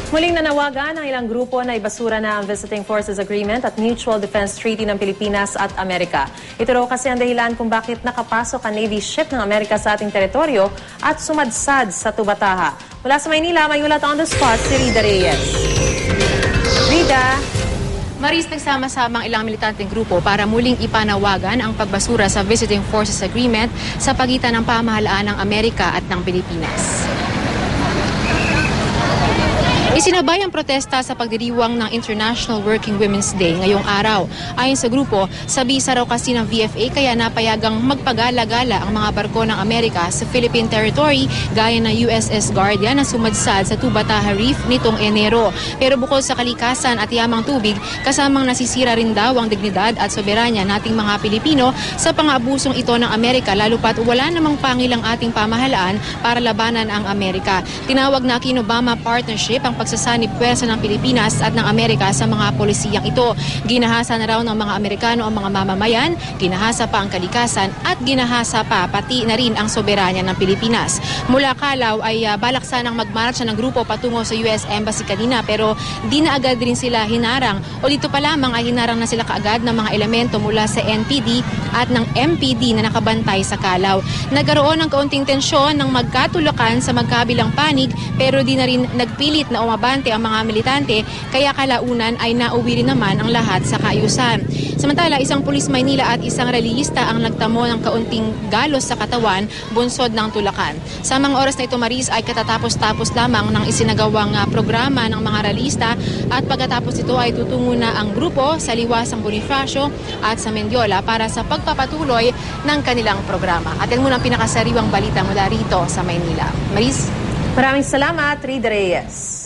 Muling nanawagan ang ilang grupo na ibasura na ang Visiting Forces Agreement at Mutual Defense Treaty ng Pilipinas at Amerika. Ito raw kasi ang dahilan kung bakit nakapasok ang Navy ship ng Amerika sa ating teritoryo at sumadsad sa Tubataha. Mula sa Maynila, may ulat on the spot si Rida Reyes. Rida! Maris, nagsama-samang ilang militanteng grupo para muling ipanawagan ang pagbasura sa Visiting Forces Agreement sa pagitan ng pamahalaan ng Amerika at ng Pilipinas. Isinabay ang protesta sa pagdiriwang ng International Working Women's Day ngayong araw. Ayon sa grupo, sa bisa raw kasi ng VFA kaya napayagang magpagala-gala ang mga barko ng Amerika sa Philippine territory gaya ng USS Guardian na sumadsad sa Tubataha Reef nitong Enero. Pero bukod sa kalikasan at yamang tubig, kasamang nasisira rin daw ang dignidad at soberanya nating mga Pilipino sa pang-abusong ito ng Amerika lalo pat wala namang pangil ang ating pamahalaan para labanan ang Amerika. Tinawag na Akin-Obama Partnership ang pagsasanib pwersa ng Pilipinas at ng Amerika sa mga polisiyang ito. Ginahasa na raw ng mga Amerikano ang mga mamamayan, ginahasa pa ang kalikasan at ginahasa pa pati na rin ang soberanya ng Pilipinas. Mula Calao ay balak sanang magmarcha ng grupo patungo sa US Embassy kanina pero di na agad rin sila hinarang o dito pa lamang ay hinarang na sila kaagad ng mga elemento mula sa NPD at ng MPD na nakabantay sa Calao. Nagkaroon ng kaunting tensyon ng magkatulukan sa magkabilang panig pero di na rin nagpilit na umabante ang mga militante kaya kalaunan ay nauwi rin naman ang lahat sa kaayusan. Samantala, isang pulis Maynila at isang reliyista ang nagtamo ng kaunting galos sa katawan bunsod ng tulakan. Sa mga oras na ito, Maris, ay katatapos-tapos lamang ng isinagawang programa ng mga reliyista at pagkatapos ito ay tutungo na ang grupo sa Liwasang Bonifacio at sa Mendiola para sa pagpapatuloy ng kanilang programa. At yan muna ang pinakasariwang balita mula rito sa Maynila. Maris? Maraming salamat, Rida Reyes.